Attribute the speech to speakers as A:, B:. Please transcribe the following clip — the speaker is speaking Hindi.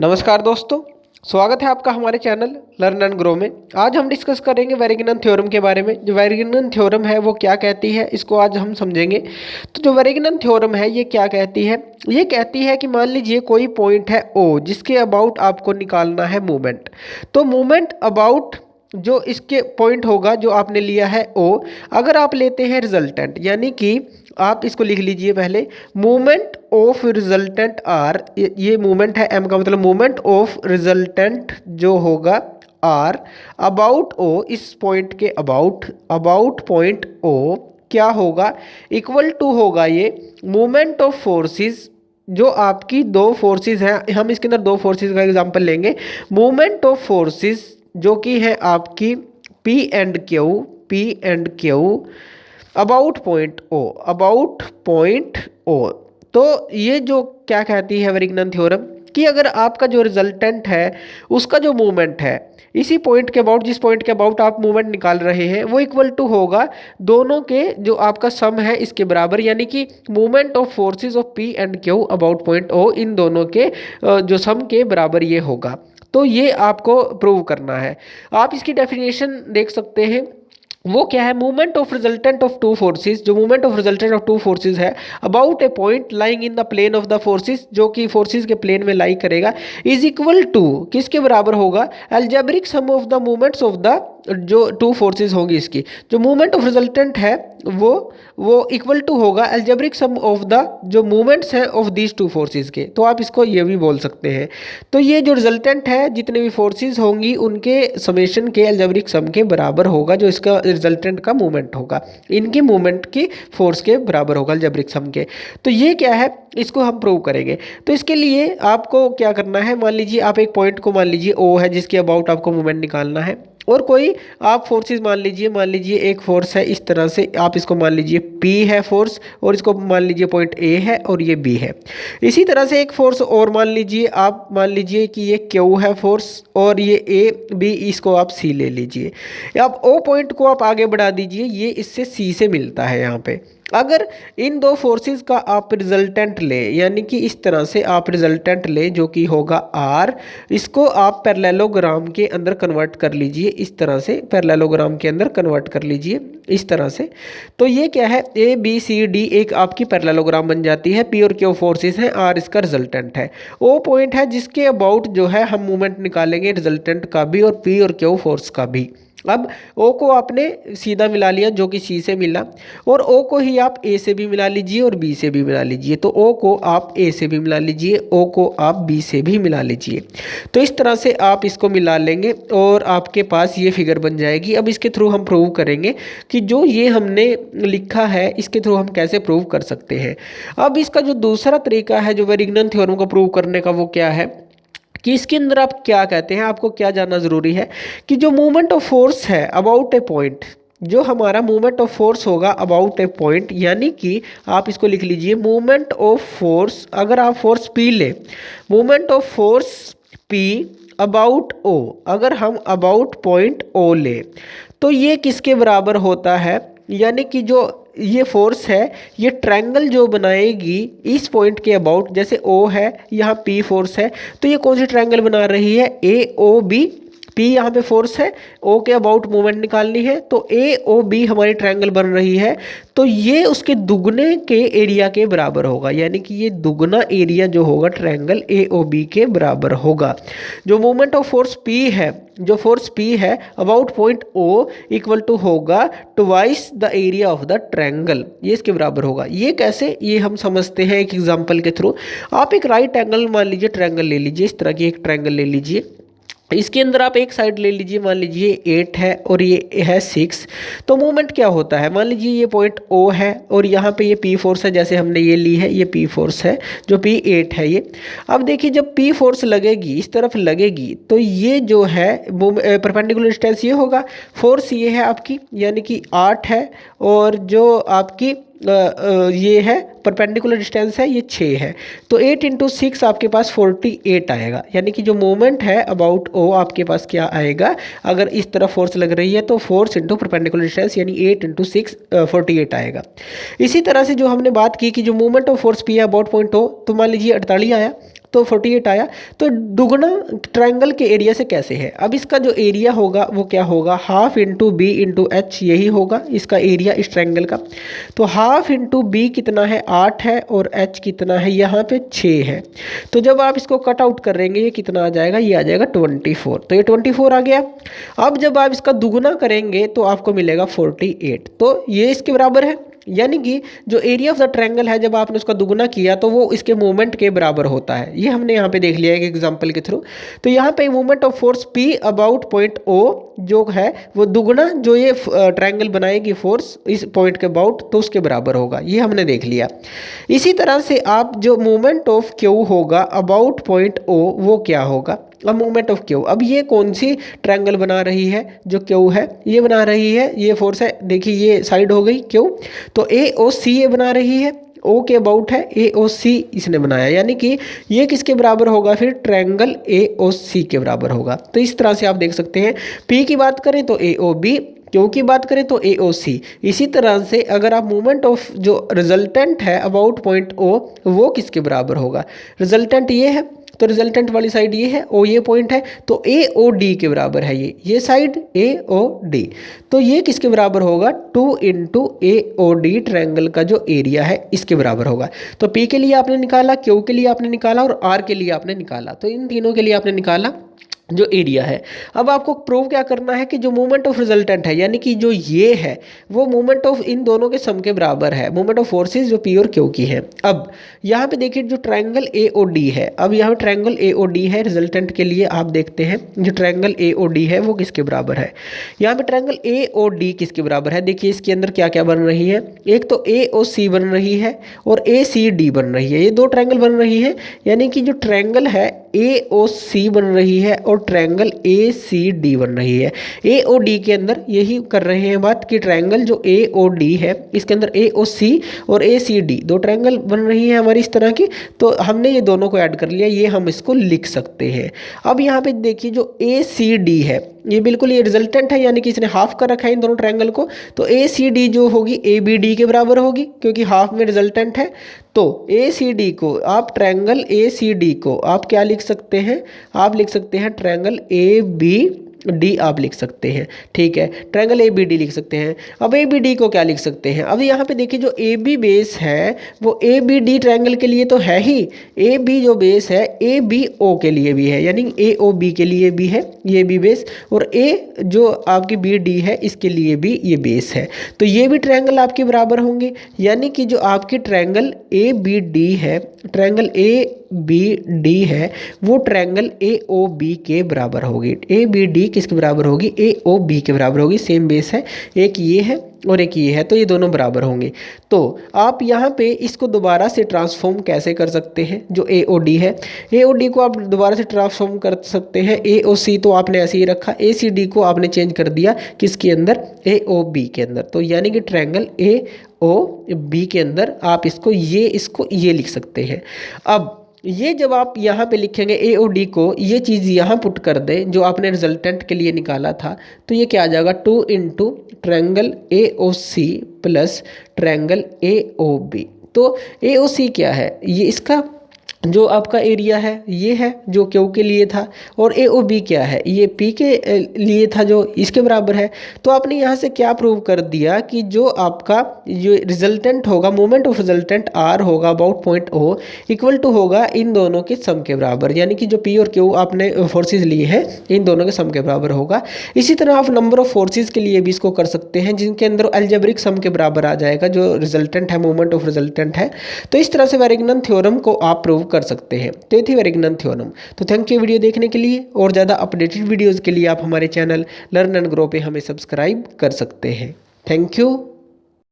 A: नमस्कार दोस्तों, स्वागत है आपका हमारे चैनल लर्न एंड ग्रो में। आज हम डिस्कस करेंगे वेरिगनन थ्योरम के बारे में। जो वेरिगनन थ्योरम है वो क्या कहती है, इसको आज हम समझेंगे। तो जो वेरिगनन थ्योरम है ये क्या कहती है, ये कहती है कि मान लीजिए कोई पॉइंट है ओ जिसके अबाउट आपको निकालना है मूवमेंट। तो मूवमेंट अबाउट जो इसके पॉइंट होगा जो आपने लिया है ओ, अगर आप लेते हैं रिजल्टेंट, यानी कि आप इसको लिख लीजिए पहले, मूवमेंट ऑफ रिजल्टेंट आर, ये मूवमेंट है एम का मतलब मूवमेंट ऑफ रिजल्टेंट जो होगा आर अबाउट ओ, इस पॉइंट के अबाउट पॉइंट ओ क्या होगा, इक्वल टू होगा ये मूवमेंट ऑफ फोर्सेस। जो आपकी दो फोर्सेस हैं, हम इसके अंदर दो फोर्सेस का एग्जांपल लेंगे। मूवमेंट ऑफ फोर्सेस जो कि है आपकी P and Q about point O. तो ये जो क्या कहती है वेरिगनन थ्योरम, कि अगर आपका जो रिजल्टेंट है उसका जो मूवमेंट है इसी पॉइंट के अबाउट, जिस पॉइंट के अबाउट आप मूवमेंट निकाल रहे हैं, वो इक्वल टू होगा दोनों के जो आपका सम है इसके बराबर, यानी कि movement of forces of P and Q about point O, इन दोनों के जो सम के बराबर ये होगा। तो ये आपको प्रूव करना है। आप इसकी डेफिनेशन देख सकते हैं, वो क्या है, movement of resultant of two forces. जो movement of resultant of two forces है about a point lying in the plane of the forces, जो कि फोर्सेस के प्लेन में लाई करेगा, इज इक्वल टू किसके बराबर होगा, algebraic sum of the movements of the, जो टू फोर्सेस होंगी इसकी, जो मूवमेंट ऑफ रिजल्टेंट है वो इक्वल टू होगा अलजेब्रिक सम ऑफ द जो मूवमेंट्स हैं ऑफ दीज टू फोर्सेस के। तो आप इसको ये भी बोल सकते हैं। तो ये जो रिजल्टेंट है, जितने भी फोर्सेस होंगी उनके समेशन के अलजेब्रिक सम के बराबर होगा, जो इसका रिजल्टेंट का मूवमेंट होगा, इनकी मूवमेंट की फोर्स के बराबर होगा अलजेब्रिक सम के। तो ये क्या है, इसको हम प्रूव करेंगे। तो इसके लिए आपको क्या करना है, मान लीजिए आप एक पॉइंट को मान लीजिए ओ है जिसके अबाउट आपको मूवमेंट निकालना है, और कोई आप फोर्सेस मान लीजिए एक फोर्स है इस तरह से, आप इसको मान लीजिए P है फोर्स, और इसको मान लीजिए पॉइंट A है और ये B है। इसी तरह से एक फोर्स और मान लीजिए, आप मान लीजिए कि ये Q है फोर्स, और ये A B, इसको आप C ले लीजिए। अब O पॉइंट को आप आगे बढ़ा दीजिए, ये इससे C से मिलता है यहाँ पे। अगर इन दो फोर्सेस का आप रिजल्टेंट ले, यानी कि इस तरह से आप रिजल्टेंट ले जो कि होगा R, इसको आप पैरेललोग्राम के अंदर कन्वर्ट कर लीजिए, इस तरह से पैरेललोग्राम के अंदर कन्वर्ट कर लीजिए इस तरह से। तो ये क्या है, A B C D एक आपकी पैरेललोग्राम बन जाती है। P और Q फोर्सेस हैं, R इसका रिजल्टेंट है। O पॉइंट है जिसके अबाउट जो है हम मूवमेंट निकालेंगे रिजल्टेंट का भी और P और Q फोर्स का भी। अब O को आपने सीधा मिला लिया जो कि C से मिला, और O को ही आप A से भी मिला लीजिए और B से भी मिला लीजिए। तो O को आप A से भी मिला लीजिए, O को आप B से भी मिला लीजिए। तो इस तरह से आप इसको मिला लेंगे और आपके पास ये फिगर बन जाएगी। अब इसके थ्रू हम प्रूव करेंगे कि जो ये हमने लिखा है इसके थ्रू हम कैसे प्रूव कर सकते हैं। अब इसका जो दूसरा तरीका है जो वेरिगनन थ्योरम को प्रूव करने का, वो क्या है कि इसके अंदर आप क्या कहते हैं, आपको क्या जानना ज़रूरी है कि जो मूवमेंट ऑफ फोर्स है अबाउट ए पॉइंट, जो हमारा मूवमेंट ऑफ फोर्स होगा अबाउट ए पॉइंट, यानी कि आप इसको लिख लीजिए मूवमेंट ऑफ फोर्स, अगर आप फोर्स P ले, movement of force P about O, अगर हम अबाउट पॉइंट O ले, तो ये किसके बराबर होता है, यानी कि जो ये फोर्स है ये ट्रायंगल जो बनाएगी इस पॉइंट के अबाउट, जैसे O है यहाँ P फोर्स है, तो ये कौन सी ट्रायंगल बना रही है, AOB। P यहाँ पे फोर्स है, O के अबाउट मूवमेंट निकालनी है, तो AOB हमारी ट्रायंगल बन रही है। तो ये उसके दुगने के एरिया के बराबर होगा, यानी कि ये दुगना एरिया जो होगा ट्रायंगल AOB के बराबर होगा। जो मूवमेंट ऑफ फोर्स P है, जो फोर्स P है about point O equal to होगा twice the area of the triangle, ये इसके बराबर होगा। ये कैसे, ये हम समझते हैं एक एग्जांपल के थ्रू। आप एक राइट एंगल मान लीजिए ट्रायंगल ले लीजिए, इस तरह की एक ट्रायंगल ले लीजिए। इसके अंदर आप एक साइड ले लीजिए, मान लीजिए 8 है और ये है 6। तो मूवमेंट क्या होता है, मान लीजिए ये पॉइंट O है और यहाँ पे ये P फोर्स है, जैसे हमने ये ली है, ये P फोर्स है जो P8 है ये। अब देखिए जब P फोर्स लगेगी, इस तरफ लगेगी, तो ये जो है परपेंडिकुलर डिस्टेंस ये होगा, फोर्स ये है आपकी, यानी कि 8 है, और जो आपकी ये है परपेंडिकुलर डिस्टेंस है ये 6 है, तो 8 इंटू 6 आपके पास 48 आएगा। यानी कि जो मोमेंट है अबाउट ओ आपके पास क्या आएगा, अगर इस तरफ फोर्स लग रही है तो फोर्स इंटू परपेंडिकुलर डिस्टेंस यानी 8 इंटू 6 48 आएगा। इसी तरह से जो हमने बात की कि जो मोमेंट ऑफ फोर्स पी है अबाउट पॉइंट ओ, तो मान लीजिए 48 आया तो 48 आया, तो दुगना ट्रायंगल के एरिया से कैसे है। अब इसका जो एरिया होगा वो क्या होगा, half into B into H, यही होगा इसका एरिया इस ट्रायंगल का। तो हाफ इंटू बी कितना है 8 है, और एच कितना है यहाँ पे 6 है। तो जब आप इसको कट आउट करेंगे ये कितना आ जाएगा, ये आ जाएगा 24। तो ये 24 आ गया। अब जब आप इसका दुगुना करेंगे तो आपको मिलेगा 48, तो ये इसके बराबर है। यानी कि जो एरिया ऑफ द ट्रायंगल है जब आपने उसका दुगुना किया तो वो इसके मोमेंट के बराबर होता है। ये हमने यहाँ पे देख लिया एक एग्जांपल के थ्रू। तो यहाँ पे moment of force P about point O जो है वो दुगुना जो ये ट्रायंगल बनाएगी फोर्स इस पॉइंट के अबाउट, तो उसके बराबर होगा, ये हमने देख लिया। इसी तरह से आप जो मोमेंट ऑफ Q होगा अबाउट पॉइंट O वो क्या होगा। अब मोमेंट ऑफ क्यू, अब ये कौन सी ट्रायंगल बना रही है, जो क्यू है ये बना रही है, ये फोर्स है, देखिए ये साइड हो गई क्यू, तो ए ओ सी ये बना रही है, ओ के अबाउट है, ए ओ सी इसने बनाया, यानी कि ये किसके बराबर होगा फिर, ट्रायंगल ए ओ सी के बराबर होगा। तो इस तरह से आप देख सकते हैं, पी की बात करें तो ए ओ बी, क्यू की बात करें तो ए ओ सी। इसी तरह से अगर आप मोमेंट ऑफ जो रिजल्टेंट है अबाउट पॉइंट ओ वो किसके बराबर होगा, रिजल्टेंट ये है तो रिजल्टेंट वाली साइड ये है, ओ ये पॉइंट है, तो ए ओ डी के बराबर है ये साइड ए ओ डी, तो ये किसके बराबर होगा, 2 इंटू ए ओ डी ट्रायंगल का जो एरिया है इसके बराबर होगा। तो पी के लिए आपने निकाला, क्यू के लिए आपने निकाला और आर के लिए आपने निकाला, तो इन तीनों के लिए आपने निकाला जो एरिया है। अब आपको प्रूव क्या करना है कि जो मोमेंट ऑफ रिजल्टेंट है यानी कि जो ये है वो मोमेंट ऑफ इन दोनों के सम के बराबर है, मोमेंट ऑफ फोर्सेस जो पी और क्यू की है। अब यहाँ पे देखिए जो ट्रायंगल ए ओ डी है, अब यहाँ ट्रायंगल ए ओ डी है रिजल्टेंट के लिए, आप देखते हैं जो ट्रायंगल ए ओ डी है वो किसके बराबर है। यहाँ पे ट्रायंगल ए ओ डी किसके बराबर है, देखिए इसके अंदर क्या क्या बन रही है, एक तो ए ओ सी बन रही है और ए सी डी बन रही है, ये दो ट्रायंगल बन रही है। यानी कि जो ट्रायंगल है ए ओ सी बन रही है और ट्रायंगल ए सी डी बन रही है। ए ओ डी के अंदर यही कर रहे हैं बात कि ट्रायंगल जो ए ओ डी है इसके अंदर ए ओ सी और ए सी डी दो ट्रायंगल बन रही है हमारी इस तरह की, तो हमने ये दोनों को ऐड कर लिया, ये हम इसको लिख सकते हैं। अब यहाँ पे देखिए जो ए सी डी है ये बिल्कुल ये रिजल्टेंट है, यानी कि इसने हाफ कर रखा है इन दोनों ट्रायंगल को, तो ए सी डी जो होगी ए बी डी के बराबर होगी क्योंकि हाफ में रिजल्टेंट है। तो ए सी डी को आप ट्रायंगल ए सी डी को आप क्या लिख सकते हैं, आप लिख सकते हैं ट्रायंगल ए बी डी आप लिख सकते हैं, ठीक है, ट्रायंगल ए बी डी लिख सकते हैं। अब ए बी डी को क्या लिख सकते हैं, अब यहाँ पे देखिए जो ए बी बेस है वो ए बी डी ट्रायंगल के लिए तो है ही, ए बी जो बेस है ए बी ओ के लिए भी है, यानी ए ओ बी के लिए भी है ये बी बेस, और ए जो आपकी बी डी है इसके लिए भी ये बेस है, तो ये भी ट्रायंगल आपके बराबर होंगे। यानी कि जो आपकी ट्रायंगल ए बी डी है, ट्रायंगल ए बी डी है वो ट्रायंगल ए ओ बी के बराबर होगी। ए बी डी किसके बराबर होगी, ए ओ बी के बराबर होगी, सेम बेस है, एक ये है और एक ये है, तो ये दोनों बराबर होंगे। तो आप यहाँ पे इसको दोबारा से ट्रांसफॉर्म कैसे कर सकते हैं, जो ए ओ डी है ए ओ डी को आप दोबारा से ट्रांसफॉर्म कर सकते हैं। ए ओ सी तो आपने ऐसे ही रखा, ए सी डी को आपने चेंज कर दिया किसके अंदर, ए ओ बी के अंदर, तो यानी कि ट्रायंगल ए ओ बी के अंदर आप इसको ये लिख सकते हैं। अब ये जब आप यहाँ पे लिखेंगे ए ओ डी को, ये चीज़ यहाँ पुट कर दें जो आपने रिजल्टेंट के लिए निकाला था, तो ये क्या आ जाएगा 2 into triangle A O C plus triangle A O B. तो ए ओ सी क्या है, ये इसका जो आपका एरिया है ये है जो क्यू के लिए था, और ए ओ बी क्या है, ये पी के लिए था जो इसके बराबर है। तो आपने यहाँ से क्या प्रूव कर दिया कि जो आपका जो रिजल्टेंट होगा, मोमेंट ऑफ रिजल्टेंट आर होगा about point O equal to होगा इन दोनों के सम के बराबर, यानी कि जो पी और क्यू आपने फोर्सेज लिए हैं इन दोनों के सम के बराबर होगा। इसी तरह आप नंबर ऑफ फोर्सेज के लिए भी इसको कर सकते हैं जिनके अंदर अलजेब्रिक सम के बराबर आ जाएगा जो रिजल्टेंट है, मोमेंट ऑफ रिजल्टेंट है। तो इस तरह से वेरिग्नन थ्योरम को आप प्रूव कर सकते हैं। तो ये थी वेरिग्नन थ्योरम। तो थैंक यू वीडियो देखने के लिए, और ज़्यादा अपडेटेड वीडियोज़ के लिए आप हमारे चैनल लर्न एंड ग्रो पे हमें सब्सक्राइब कर सकते हैं। Thank you.